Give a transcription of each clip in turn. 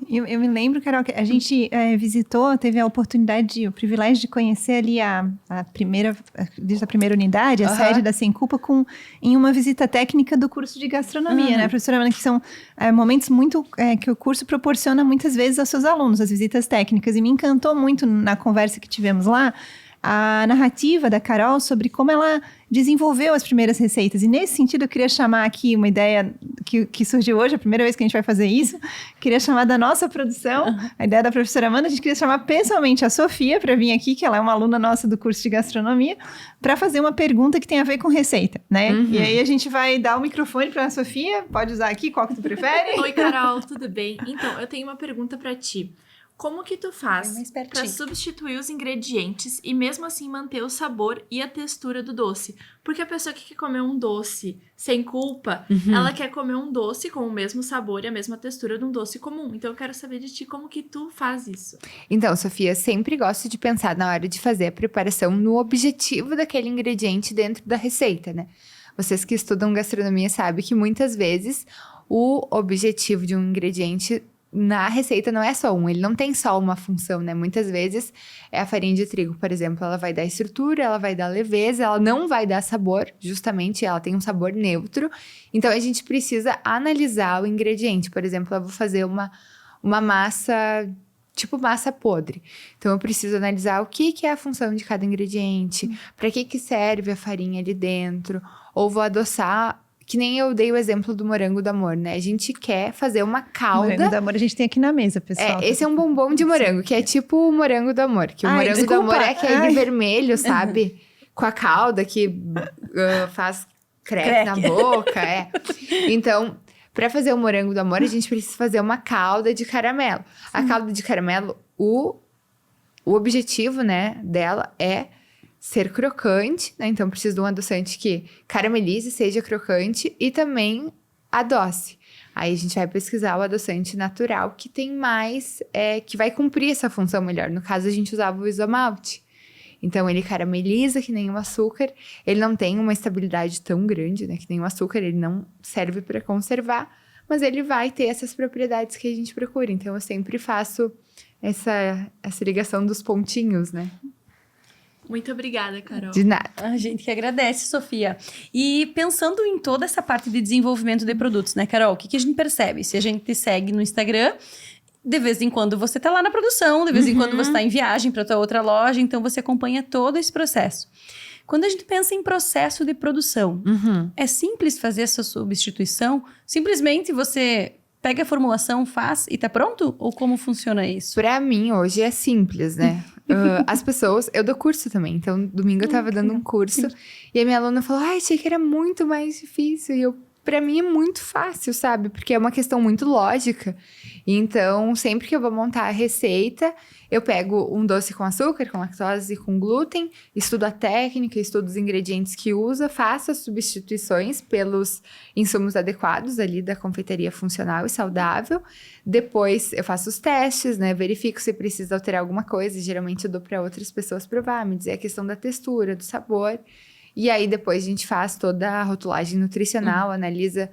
Eu me lembro, Carol, que a gente visitou, teve a oportunidade, o privilégio de conhecer ali desde a primeira unidade, a sede da Sem Culpa, em uma visita técnica do curso de gastronomia, né, professora Amanda, que são momentos muito que o curso proporciona muitas vezes aos seus alunos, as visitas técnicas, e me encantou muito na conversa que tivemos lá, a narrativa da Carol sobre como ela desenvolveu as primeiras receitas. E nesse sentido, eu queria chamar aqui uma ideia que surgiu hoje, a primeira vez que a gente vai fazer isso. Queria chamar da nossa produção, a ideia da professora Amanda. A gente queria chamar pessoalmente a Sofia para vir aqui, que ela é uma aluna nossa do curso de gastronomia, para fazer uma pergunta que tem a ver com receita, né? E aí a gente vai dar o microfone para a Sofia. Pode usar aqui, qual que tu prefere? Oi, Carol, tudo bem? Então, eu tenho uma pergunta para ti. Como que tu faz para substituir os ingredientes e mesmo assim manter o sabor e a textura do doce? Porque a pessoa que quer comer um doce sem culpa, ela quer comer um doce com o mesmo sabor e a mesma textura de um doce comum. Então eu quero saber de ti como que tu faz isso. Então, Sofia, sempre gosto de pensar na hora de fazer a preparação no objetivo daquele ingrediente dentro da receita, né? Vocês que estudam gastronomia sabem que muitas vezes o objetivo de um ingrediente na receita não é só ele não tem só uma função, né? Muitas vezes a farinha de trigo, por exemplo, ela vai dar estrutura, ela vai dar leveza, ela não vai dar sabor, justamente ela tem um sabor neutro. Então a gente precisa analisar o ingrediente. Por exemplo, eu vou fazer uma massa, tipo massa podre. Então eu preciso analisar o que é a função de cada ingrediente, para que serve a farinha ali dentro, ou vou adoçar. Que nem eu dei o exemplo do morango do amor, né? A gente quer fazer uma calda... Morango do amor a gente tem aqui na mesa, pessoal. Esse é um bombom de morango, que é tipo o morango do amor. Que o morango do amor é aquele vermelho, sabe? Com a calda que faz crepe na boca, Então, para fazer o morango do amor, a gente precisa fazer uma calda de caramelo. A calda de caramelo, o objetivo, né, dela é ser crocante, né? Então, preciso de um adoçante que caramelize, seja crocante e também adoce. Aí, a gente vai pesquisar o adoçante natural que tem mais, que vai cumprir essa função melhor. No caso, a gente usava o isomalte. Então, ele carameliza que nem o açúcar. Ele não tem uma estabilidade tão grande, né? Que nem o açúcar, ele não serve para conservar. Mas ele vai ter essas propriedades que a gente procura. Então, eu sempre faço essa ligação dos pontinhos, né? Muito obrigada, Carol. De nada. A gente que agradece, Sofia. E pensando em toda essa parte de desenvolvimento de produtos, né, Carol? O que a gente percebe? Se a gente te segue no Instagram, de vez em quando você tá lá na produção, de vez em quando você tá em viagem para tua outra loja, então você acompanha todo esse processo. Quando a gente pensa em processo de produção, é simples fazer essa substituição? Simplesmente você pega a formulação, faz e tá pronto? Ou como funciona isso? Pra mim, hoje é simples, né? As pessoas... Eu dou curso também. Então, domingo eu tava dando um curso. E a minha aluna falou, achei que era muito mais difícil. E pra mim é muito fácil, sabe? Porque é uma questão muito lógica. Então, sempre que eu vou montar a receita, eu pego um doce com açúcar, com lactose e com glúten, estudo a técnica, estudo os ingredientes que usa, faço as substituições pelos insumos adequados ali da confeitaria funcional e saudável. Depois, eu faço os testes, né? Verifico se precisa alterar alguma coisa. Geralmente, eu dou para outras pessoas provar, me dizer a questão da textura, do sabor. E aí, depois, a gente faz toda a rotulagem nutricional, analisa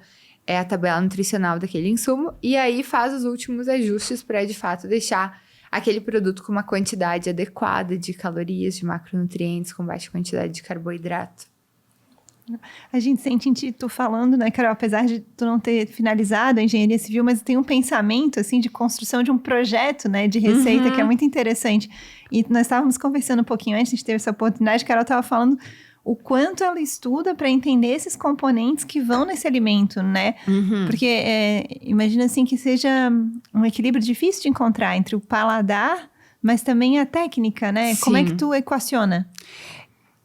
a tabela nutricional daquele insumo. E aí, faz os últimos ajustes para, de fato, deixar aquele produto com uma quantidade adequada de calorias, de macronutrientes, com baixa quantidade de carboidrato. A gente sente tu falando, né, Carol, apesar de tu não ter finalizado a engenharia civil, mas tem um pensamento, assim, de construção de um projeto, né, de receita, que é muito interessante. E nós estávamos conversando um pouquinho antes, a gente teve essa oportunidade, a Carol estava falando o quanto ela estuda para entender esses componentes que vão nesse alimento, né? Porque imagina assim que seja um equilíbrio difícil de encontrar entre o paladar, mas também a técnica, né? Sim. Como é que tu equaciona?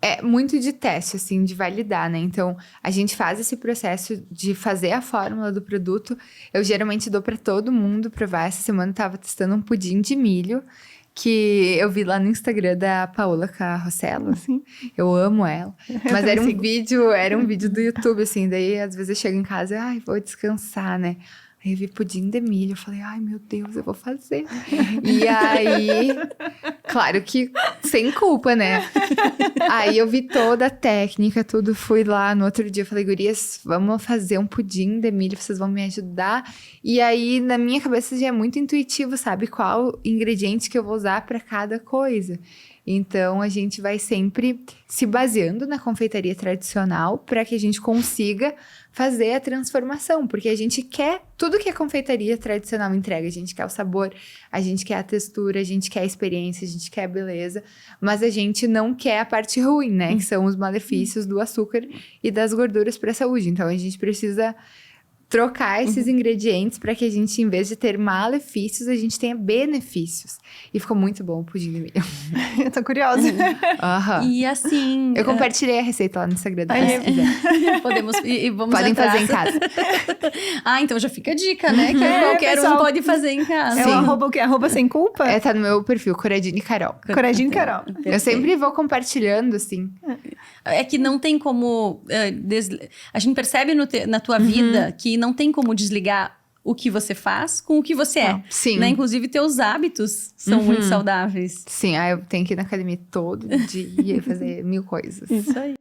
É muito de teste, assim, de validar, né? Então, a gente faz esse processo de fazer a fórmula do produto. Eu geralmente dou para todo mundo provar. Essa semana eu tava testando um pudim de milho, que eu vi lá no Instagram da Paola Carrossela. Sim. Eu amo ela. Mas era um vídeo do YouTube, assim. Daí, às vezes, eu chego em casa e, vou descansar, né? Aí eu vi pudim de milho, eu falei, meu Deus, eu vou fazer. E aí, Claro que sem culpa, né? Aí eu vi toda a técnica, tudo. Fui lá no outro dia, falei, gurias, vamos fazer um pudim de milho, vocês vão me ajudar. E aí, na minha cabeça, já é muito intuitivo, sabe? Qual ingrediente que eu vou usar para cada coisa. Então, a gente vai sempre se baseando na confeitaria tradicional para que a gente consiga fazer a transformação. Porque a gente quer tudo que a confeitaria tradicional entrega. A gente quer o sabor, a gente quer a textura, a gente quer a experiência, a gente quer a beleza. Mas a gente não quer a parte ruim, né? Que são os malefícios do açúcar e das gorduras para a saúde. Então, a gente precisa trocar esses ingredientes para que a gente, em vez de ter malefícios, a gente tenha benefícios. E ficou muito bom o pudim de milho. Eu tô curiosa. E assim... Eu compartilhei a receita lá no Instagram. Se quiser. Podemos... E vamos Podem atrás. fazer em casa. Então já fica a dica, né? Que qualquer pessoal, um pode fazer em casa. É o arroba o quê? Arroba sem culpa? Tá no meu perfil, Coradini Carol. Coradinho Carol. Eu sempre vou compartilhando, assim. É que não tem como... A gente percebe na tua vida que não tem como desligar o que você faz com o que você é. Sim. Né? Inclusive, teus hábitos são muito saudáveis. Sim, eu tenho que ir na academia todo dia e fazer 1000 coisas. Isso aí.